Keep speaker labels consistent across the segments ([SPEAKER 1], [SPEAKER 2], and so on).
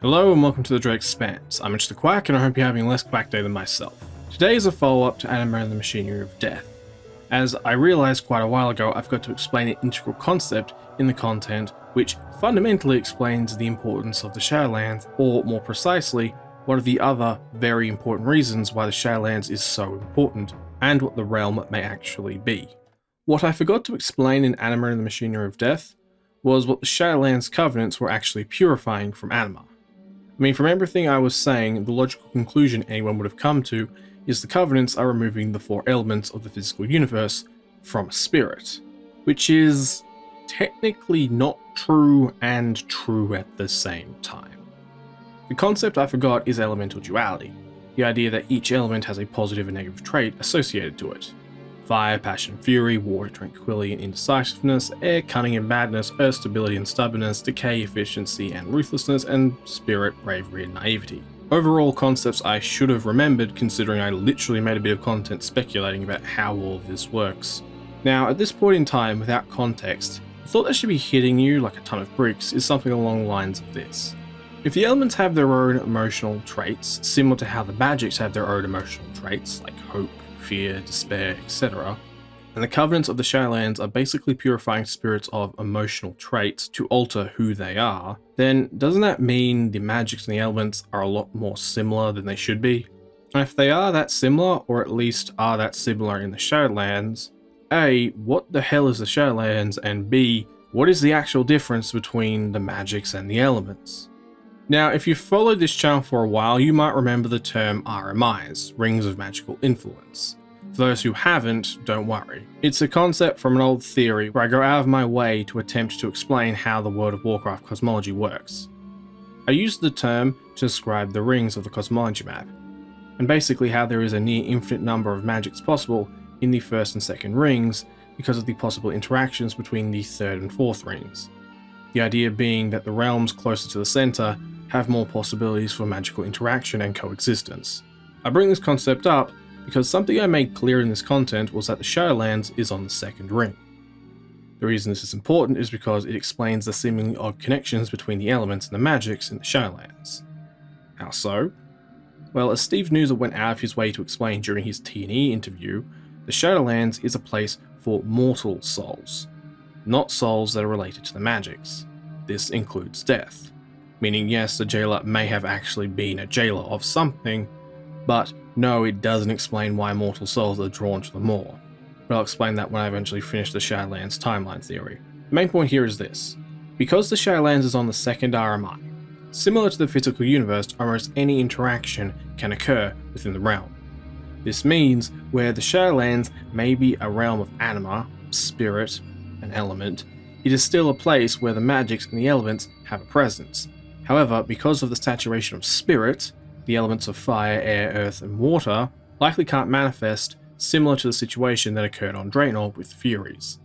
[SPEAKER 1] Hello and welcome to the Dread Expanse. I'm the Quack and I hope you're having a less quack day than myself. Today is a follow-up to Anima and the Machinery of Death. As I realized quite a while ago, I've got to explain an integral concept in the content which fundamentally explains the importance of the Shadowlands, or more precisely, one of the other very important reasons why the Shadowlands is so important, and what the realm may actually be. What I forgot to explain in Anima and the Machinery of Death was what the Shadowlands covenants were actually purifying from Anima. I mean, from everything I was saying, the logical conclusion anyone would have come to is the covenants are removing the four elements of the physical universe from a spirit, which is technically not true and true at the same time. The concept I forgot is elemental duality, the idea that each element has a positive and negative trait associated to it. Fire, passion, fury, water, tranquility and indecisiveness, air, cunning and madness, earth, stability and stubbornness, decay, efficiency and ruthlessness, and spirit, bravery and naivety. Overall concepts I should have remembered, considering I literally made a bit of content speculating about how all of this works. Now, at this point in time, without context, the thought that should be hitting you like a ton of bricks is something along the lines of this. If the elements have their own emotional traits, similar to how the magics have their own emotional traits, like hope, fear, despair, etc., and the covenants of the Shadowlands are basically purifying spirits of emotional traits to alter who they are, then doesn't that mean the magics and the elements are a lot more similar than they should be? And if they are that similar, or at least are that similar in the Shadowlands, A, what the hell is the Shadowlands, and B, what is the actual difference between the magics and the elements? Now, if you've followed this channel for a while, you might remember the term RMIs, Rings of Magical Influence. For those who haven't, don't worry. It's a concept from an old theory where I go out of my way to attempt to explain how the World of Warcraft cosmology works. I use the term to describe the rings of the cosmology map, and basically how there is a near infinite number of magics possible in the first and second rings because of the possible interactions between the third and fourth rings. The idea being that the realms closer to the center have more possibilities for magical interaction and coexistence. I bring this concept up because something I made clear in this content was that the Shadowlands is on the second ring. The reason this is important is because it explains the seemingly odd connections between the elements and the magics in the Shadowlands. How so? Well, as Steve Nooser went out of his way to explain during his T&E interview, the Shadowlands is a place for mortal souls, not souls that are related to the magics. This includes death. Meaning, yes, the jailer may have actually been a jailer of something, but no, it doesn't explain why mortal souls are drawn to the maw. But I'll explain that when I eventually finish the Shadowlands timeline theory. The main point here is this. Because the Shadowlands is on the second RMI, similar to the physical universe, almost any interaction can occur within the realm. This means where the Shadowlands may be a realm of anima, spirit, an element, it is still a place where the magics and the elements have a presence. However, because of the saturation of spirit, the elements of fire, air, earth, and water likely can't manifest, similar to the situation that occurred on Draenor with Furies.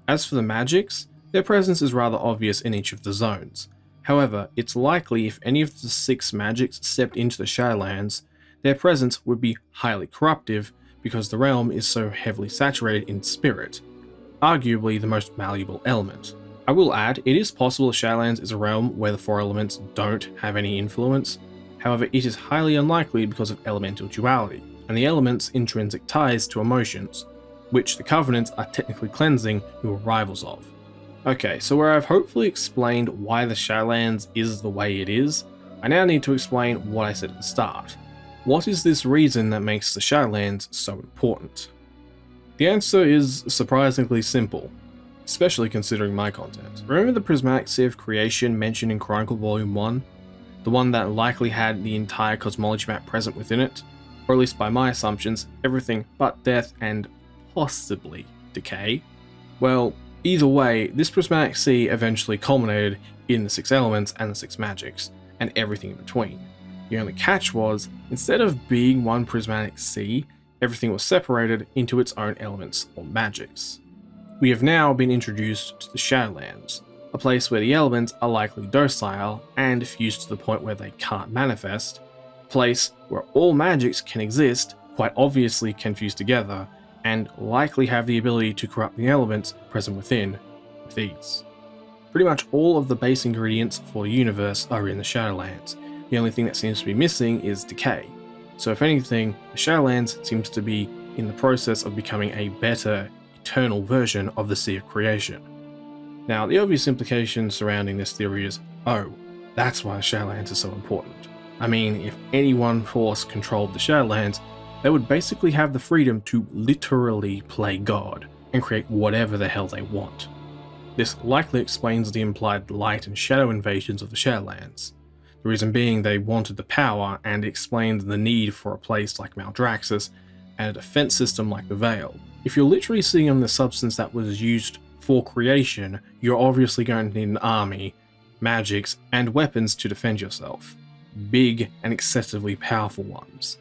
[SPEAKER 1] As for the magics, their presence is rather obvious in each of the zones. However, it's likely if any of the 6 magics stepped into the Shadowlands, their presence would be highly corruptive because the realm is so heavily saturated in spirit, arguably the most malleable element. I will add, it is possible the Shadowlands is a realm where the 4 elements don't have any influence, however it is highly unlikely because of elemental duality, and the elements' intrinsic ties to emotions, which the Covenants are technically cleansing who are rivals of. Okay, so where I've hopefully explained why the Shadowlands is the way it is, I now need to explain what I said at the start. What is this reason that makes the Shadowlands so important? The answer is surprisingly simple, especially considering my content. Remember the prismatic sea of creation mentioned in Chronicle Volume 1? The one that likely had the entire cosmology map present within it? Or at least by my assumptions, everything but death and possibly decay? Well, either way, this prismatic sea eventually culminated in the 6 elements and the 6 magics, and everything in between. The only catch was, instead of being one prismatic sea, everything was separated into its own elements or magics. We have now been introduced to the Shadowlands, a place where the elements are likely docile and fused to the point where they can't manifest, a place where all magics can exist, quite obviously can fuse together, and likely have the ability to corrupt the elements present within with ease. Pretty much all of the base ingredients for the universe are in the Shadowlands. The only thing that seems to be missing is decay. So if anything, the Shadowlands seems to be in the process of becoming a better, eternal version of the Sea of Creation. Now, the obvious implication surrounding this theory is, oh, that's why the Shadowlands are so important. I mean, if any one force controlled the Shadowlands, they would basically have the freedom to literally play God and create whatever the hell they want. This likely explains the implied light and shadow invasions of the Shadowlands. The reason being they wanted the power, and explained the need for a place like Maldraxxus and a defense system like the Veil. If you're literally sitting on the substance that was used for creation, you're obviously going to need an army, magics, and weapons to defend yourself. Big and excessively powerful ones.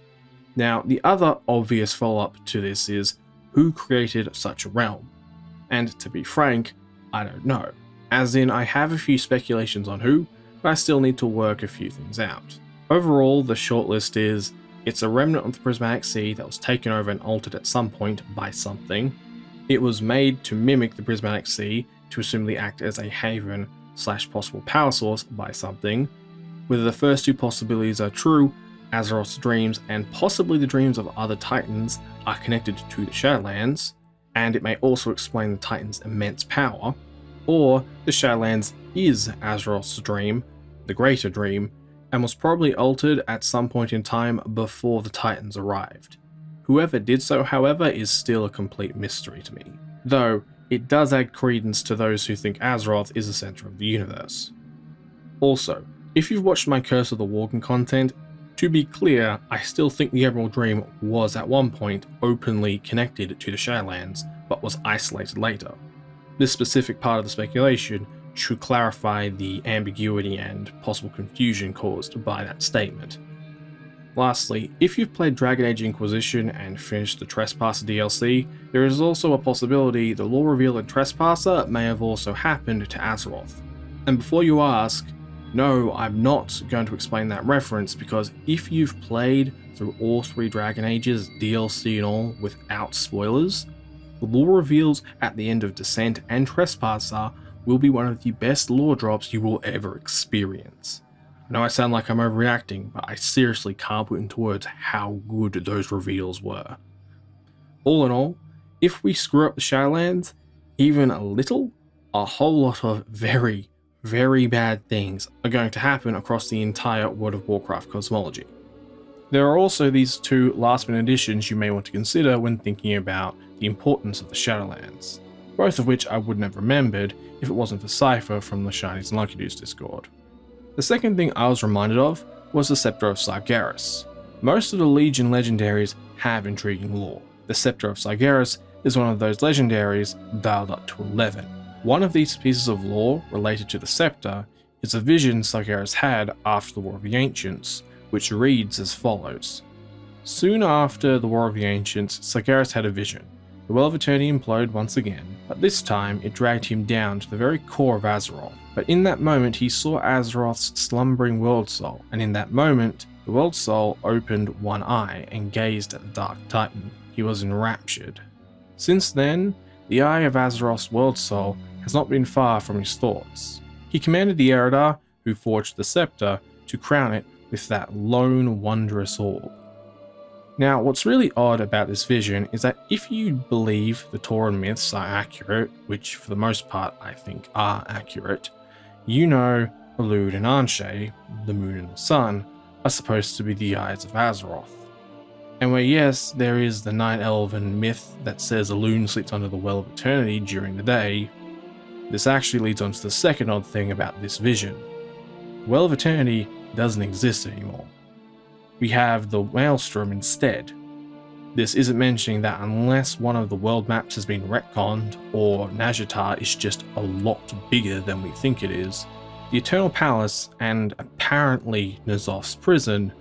[SPEAKER 1] Now, the other obvious follow-up to this is, who created such a realm? And to be frank, I don't know. As in, I have a few speculations on who, but I still need to work a few things out. Overall, the shortlist is, it's a remnant of the Prismatic Sea that was taken over and altered at some point by something. It was made to mimic the Prismatic Sea to assumably act as a haven / possible power source by something. Whether the first two possibilities are true, Azeroth's dreams and possibly the dreams of other Titans are connected to the Shadowlands, and it may also explain the Titans' immense power, or the Shadowlands is Azeroth's dream, the greater dream, and was probably altered at some point in time before the Titans arrived. Whoever did so, however, is still a complete mystery to me, though it does add credence to those who think Azeroth is the center of the universe. Also, if you've watched my Curse of the Worgen content, to be clear, I still think the Emerald Dream was at one point openly connected to the Shadowlands, but was isolated later. This specific part of the speculation should clarify the ambiguity and possible confusion caused by that statement. Lastly, if you've played Dragon Age Inquisition and finished the Trespasser DLC, there is also a possibility the lore reveal in Trespasser may have also happened to Azeroth. And before you ask, no, I'm not going to explain that reference, because if you've played through all 3 Dragon Ages, DLC and all, without spoilers, the lore reveals at the end of Descent and Trespasser will be one of the best lore drops you will ever experience. I know I sound like I'm overreacting, but I seriously can't put into words how good those reveals were. All in all, if we screw up the Shadowlands, even a little, a whole lot of very, very bad things are going to happen across the entire World of Warcraft cosmology. There are also these 2 last-minute additions you may want to consider when thinking about the importance of the Shadowlands, both of which I wouldn't have remembered if it wasn't for Cipher from the Shinies and Lucydos Discord. The second thing I was reminded of was the Scepter of Sargeras. Most of the Legion legendaries have intriguing lore. The Scepter of Sargeras is one of those legendaries dialed up to 11. One of these pieces of lore related to the Scepter is a vision Sargeras had after the War of the Ancients, which reads as follows. Soon after the War of the Ancients, Sargeras had a vision. The Well of Eternity imploded once again, but this time it dragged him down to the very core of Azeroth. But in that moment he saw Azeroth's slumbering World Soul, and in that moment, the World Soul opened one eye and gazed at the Dark Titan. He was enraptured. Since then, the eye of Azeroth's World Soul has not been far from his thoughts. He commanded the Eridar, who forged the Scepter, to crown it with that lone wondrous orb. Now, what's really odd about this vision is that if you believe the Tauran myths are accurate, which for the most part I think are accurate, you know Alud and Anshe, the moon and the sun, are supposed to be the eyes of Azeroth. And where yes, there is the Night Elven myth that says Alun sleeps under the Well of Eternity during the day, this actually leads on to the second odd thing about this vision. The Well of Eternity doesn't exist anymore. We have the Maelstrom instead. This isn't mentioning that unless one of the world maps has been retconned, or Nazjatar is just a lot bigger than we think it is, the Eternal Palace and apparently N'Zoth's prison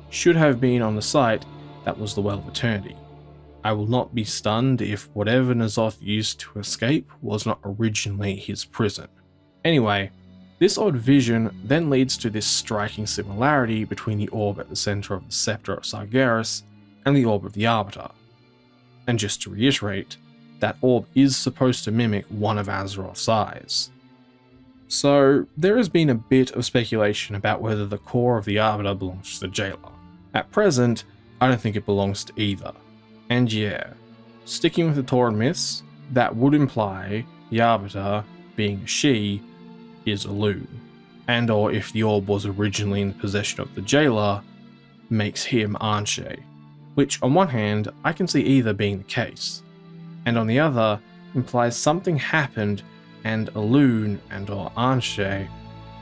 [SPEAKER 1] should have been on the site that was the Well of Eternity. I will not be stunned if whatever N'Zoth used to escape was not originally his prison. Anyway, this odd vision then leads to this striking similarity between the orb at the center of the Scepter of Sargeras and the orb of the Arbiter. And just to reiterate, that orb is supposed to mimic one of Azeroth's eyes. So, there has been a bit of speculation about whether the core of the Arbiter belongs to the Jailer. At present, I don't think it belongs to either. And yeah, sticking with the Tauran myths, that would imply the Arbiter, being a she, is a loon. And or if the orb was originally in the possession of the Jailer, makes him Anshe. Which on one hand, I can see either being the case. And on the other, implies something happened and a loon and or Anshe,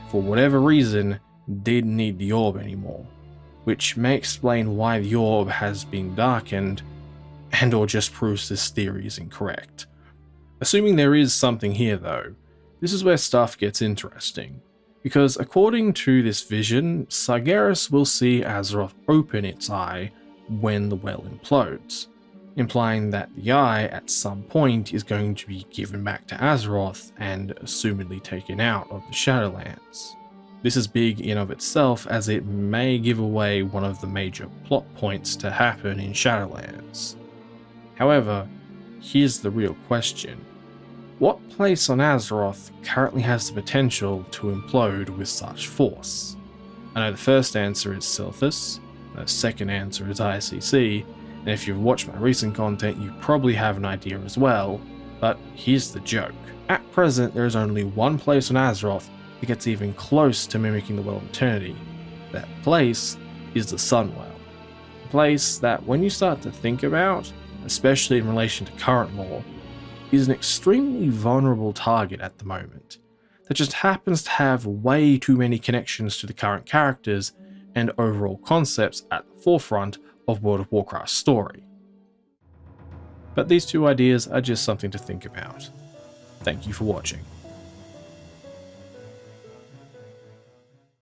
[SPEAKER 1] for whatever reason, didn't need the orb anymore. Which may explain why the orb has been darkened, and or just proves this theory is incorrect. Assuming there is something here though, this is where stuff gets interesting, because according to this vision, Sargeras will see Azeroth open its eye when the well implodes, implying that the eye at some point is going to be given back to Azeroth and assumedly taken out of the Shadowlands. This is big in of itself, as it may give away one of the major plot points to happen in Shadowlands. However, here's the real question. What place on Azeroth currently has the potential to implode with such force? I know the first answer is Silthus, the second answer is ICC, and if you've watched my recent content you probably have an idea as well, but here's the joke. At present there is only one place on Azeroth that gets even close to mimicking the Well of Eternity. That place is the Sunwell. A place that when you start to think about, especially in relation to current lore, is an extremely vulnerable target at the moment, that just happens to have way too many connections to the current characters and overall concepts at the forefront of World of Warcraft's story. But these two ideas are just something to think about. Thank you for watching.